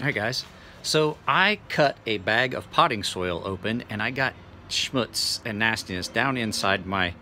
Alright guys, so I cut a bag of potting soil open and I got schmutz and nastiness down inside my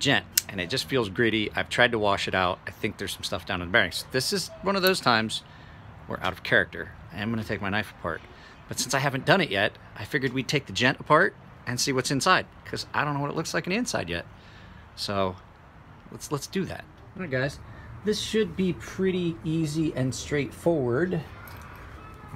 gent and it just feels gritty. I've tried to wash it out. I think there's some stuff down in the bearings. This is one of those times where out of character. I am going to take my knife apart. But since I haven't done it yet, I figured we'd take the gent apart and see what's inside, because I don't know what it looks like on the inside yet. So let's do that. Alright guys, this should be pretty easy and straightforward.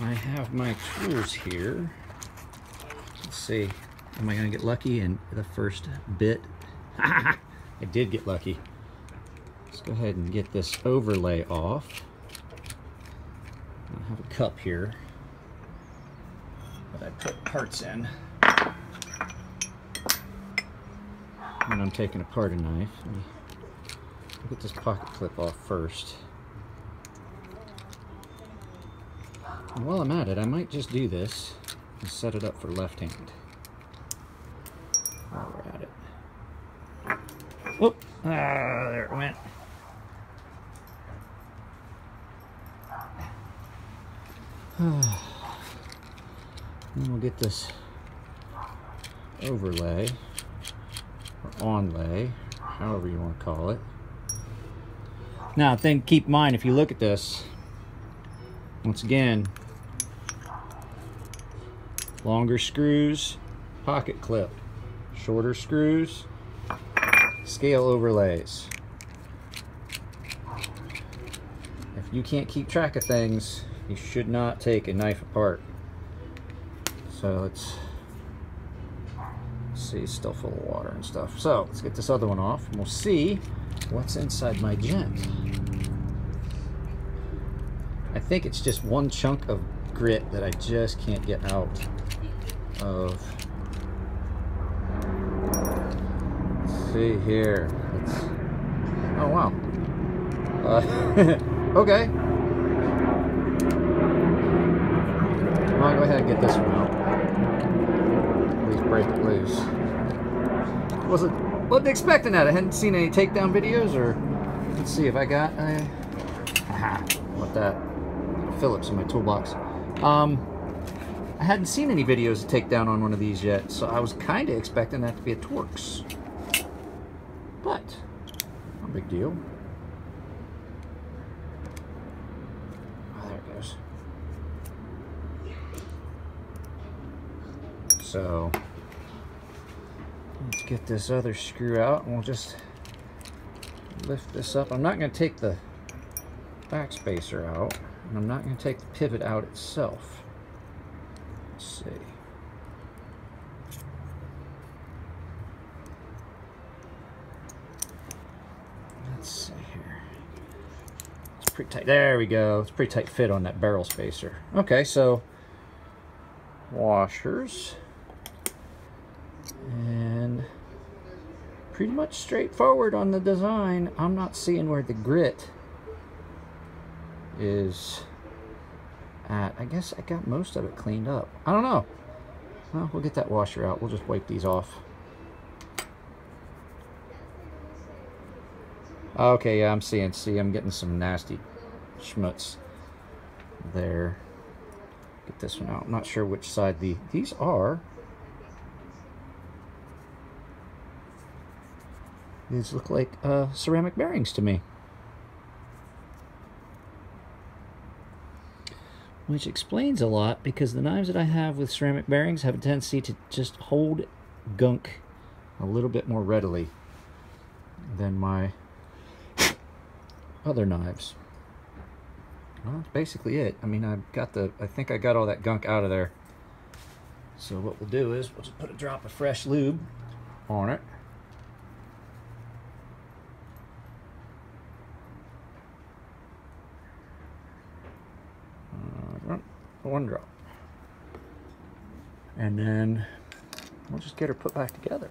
I have my tools here. Let's see, am I gonna get lucky in the first bit? I did get lucky. Let's go ahead and get this overlay off. I have a cup here that I put parts in. And I'm taking apart a knife. Let me get this pocket clip off first. And while I'm at it, I might just do this and set it up for left hand. While we're at it. Whoop! There it went. Then we'll get this overlay, or onlay, however you want to call it. Now, keep in mind, if you look at this, once again, longer screws, pocket clip, shorter screws, scale overlays. If you can't keep track of things, you should not take a knife apart. So let's see, it's still full of water and stuff. So let's get this other one off and we'll see what's inside my gent. I think it's just one chunk of grit that I just can't get out of. Let's see here. Oh wow. Okay. I'll go ahead and get this one out. At least break it loose. Wasn't expecting that. I hadn't seen any takedown videos, or let's see if I got what that Phillips in my toolbox. I hadn't seen any videos of takedown on one of these yet, so I was kind of expecting that to be a Torx. But no big deal. Oh, there it goes. So let's get this other screw out and we'll just lift this up. I'm not going to take the back spacer out, and I'm not going to take the pivot out itself. Let's see. Let's see here. It's pretty tight. There we go. It's a pretty tight fit on that barrel spacer. Okay, so washers. And pretty much straightforward on the design. I'm not seeing where the grit is at. I guess I got most of it cleaned up. I don't know. Well, we'll get that washer out. We'll just wipe these off. Okay, yeah, I'm seeing. See, I'm getting some nasty schmutz there. Get this one out. I'm not sure which side these are. These look like ceramic bearings to me. Which explains a lot, because the knives that I have with ceramic bearings have a tendency to just hold gunk a little bit more readily than my other knives. Well, that's basically it. I mean, I think I got all that gunk out of there. So what we'll do is we'll just put a drop of fresh lube on it. One drop, and then we'll just get her put back together.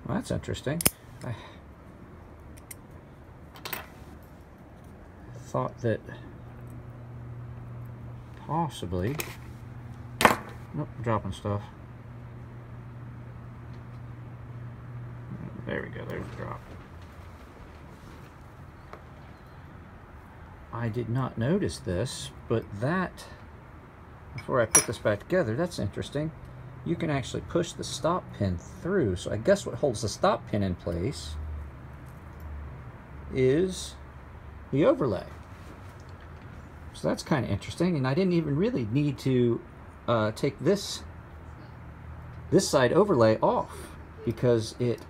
Well, that's interesting. I thought that possibly, nope, dropping stuff. There we go, there's the drop. I did not notice this, but that, before I put this back together, that's interesting. You can actually push the stop pin through. So I guess what holds the stop pin in place is the overlay. So that's kind of interesting, and I didn't even really need to take this side overlay off, because it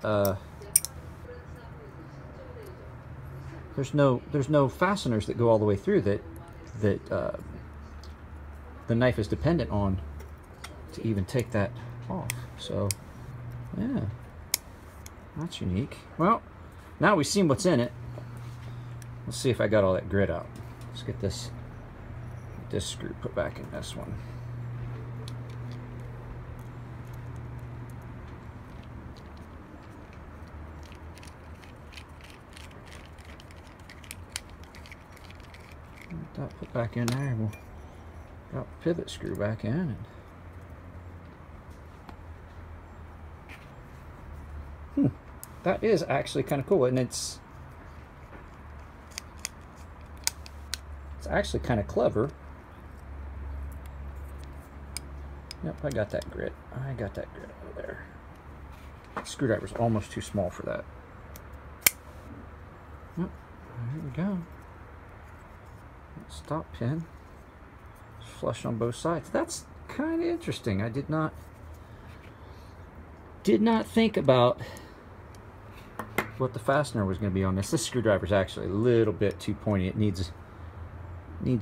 there's no fasteners that go all the way through that the knife is dependent on to even take that off. So yeah, that's unique. Well, now we've seen what's in it. Let's see if I got all that grit out. Let's get this screw put back in this one. Get that put back in there, and we'll drop the pivot screw back in. And that is actually kind of cool, and it's actually kind of clever. Yep, I got that grit. I got that grit over there. The screwdriver's almost too small for that. Yep, there we go. Stop pin. It's flush on both sides. That's kind of interesting. I did not think about what the fastener was going to be on this. This screwdriver's actually a little bit too pointy. It needs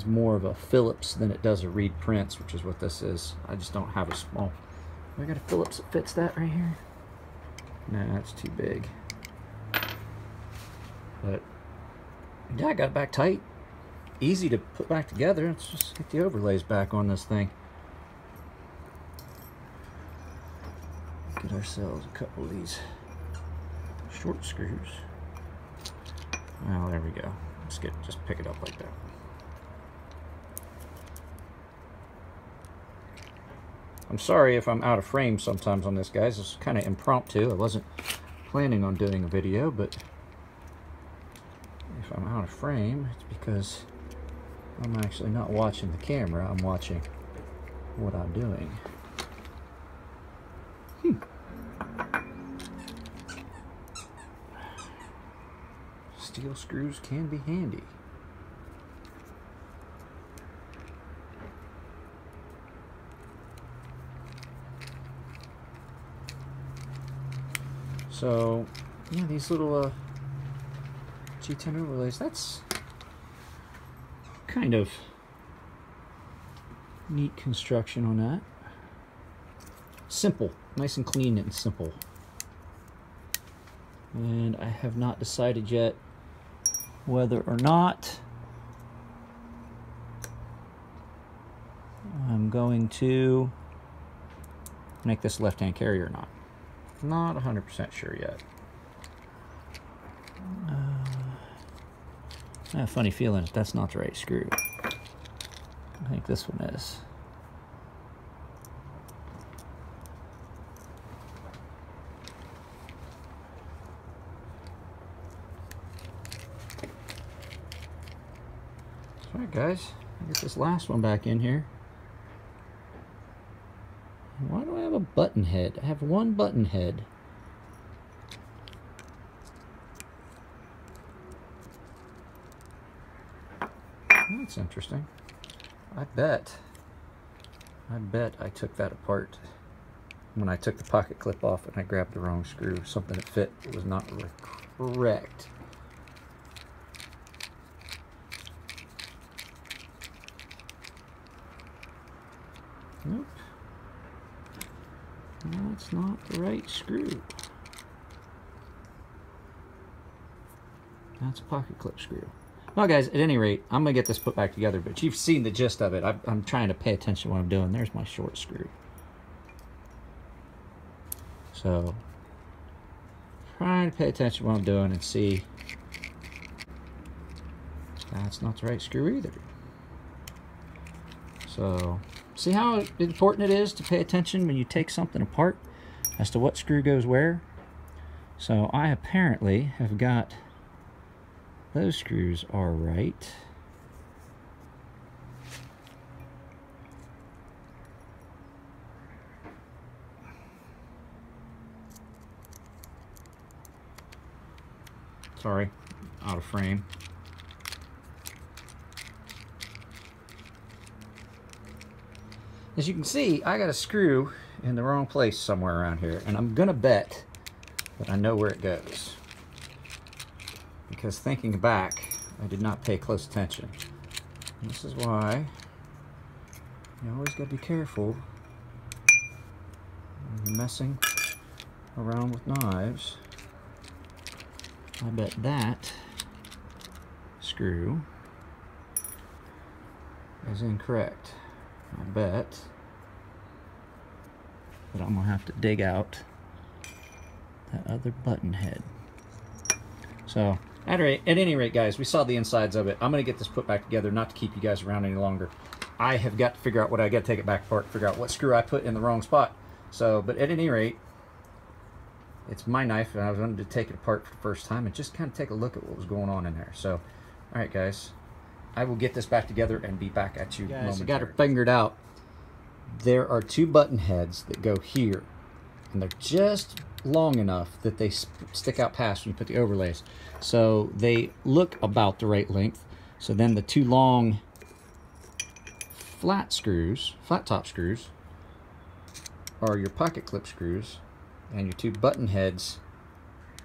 more of a Phillips than it does a Reed Prince, which is what this is. I just don't have a small. I got a Phillips that fits that right here. Nah, that's too big. But yeah, I got it back tight. Easy to put back together. Let's just get the overlays back on this thing. Get ourselves a couple of these short screws. Well, there we go. Just pick it up like that. I'm sorry if I'm out of frame sometimes on this, guys. It's kind of impromptu. I wasn't planning on doing a video, but if I'm out of frame, it's because I'm actually not watching the camera. I'm watching what I'm doing. Steel screws can be handy. So, yeah, these little G10 overlays, that's kind of neat construction on that. Simple, nice and clean and simple. And I have not decided yet whether or not I'm going to make this left-hand carry or not. Not 100% sure yet. I have a funny feeling that that's not the right screw. I think this one is. Alright guys, I'll get this last one back in here. Why do I have a button head? I have one button head. That's interesting. I bet I took that apart when I took the pocket clip off and I grabbed the wrong screw. Something that fit was not correct. Nope. That's not the right screw. That's a pocket clip screw. Well, guys, at any rate, I'm going to get this put back together, but you've seen the gist of it. I'm trying to pay attention to what I'm doing. There's my short screw. So, trying to pay attention to what I'm doing and see that's not the right screw either. So, see how important it is to pay attention when you take something apart as to what screw goes where? So I apparently have got those screws are right. Sorry, out of frame. As you can see, I got a screw in the wrong place somewhere around here, and I'm gonna bet that I know where it goes. Because thinking back, I did not pay close attention. And this is why you always gotta be careful when you're messing around with knives. I bet that screw is incorrect. I bet that I'm gonna have to dig out that other button head. So at any rate, guys, we saw the insides of it. I'm gonna get this put back together, not to keep you guys around any longer. I have got to figure out what I got to take it back apart, figure out what screw I put in the wrong spot. So, but at any rate, it's my knife, and I wanted to take it apart for the first time and just kind of take a look at what was going on in there. So, all right, guys, I will get this back together and be back at you momentarily. Guys, I got it figured out. There are two button heads that go here, and they're just long enough that they stick out past when you put the overlays. So they look about the right length. So then the two long flat top screws, are your pocket clip screws, and your two button heads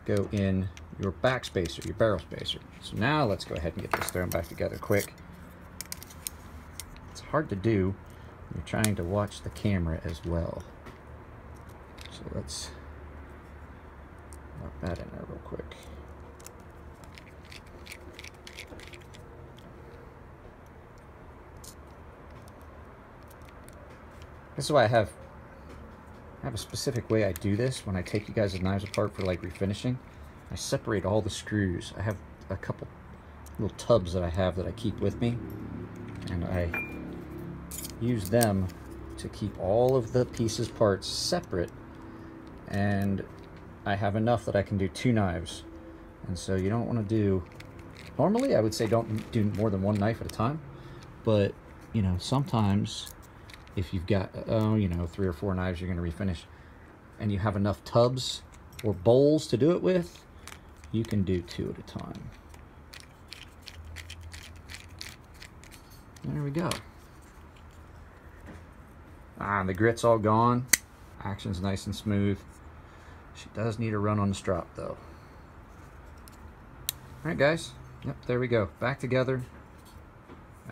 go in your back spacer, your barrel spacer. So now let's go ahead and get this thrown back together quick. It's hard to do when you're trying to watch the camera as well. So let's knock that in there real quick. This is why I have a specific way I do this when I take you guys' knives apart for like refinishing. I separate all the screws. I have a couple little tubs that I have that I keep with me, and I use them to keep all of the pieces, parts separate, and I have enough that I can do two knives. And so you don't want to do, normally I would say don't do more than one knife at a time, but you know, sometimes if you've got, you know, 3 or 4 knives you're going to refinish, and you have enough tubs or bowls to do it with, you can do 2 at a time. There we go. The grit's all gone. Action's nice and smooth. She does need a run on the strop though. Alright guys, yep, there we go. Back together.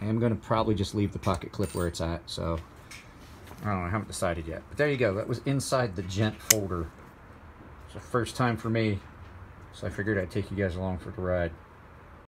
I am going to probably just leave the pocket clip where it's at, so I don't know, I haven't decided yet. But there you go, that was inside the Gent folder. It's the first time for me, so I figured I'd take you guys along for the ride.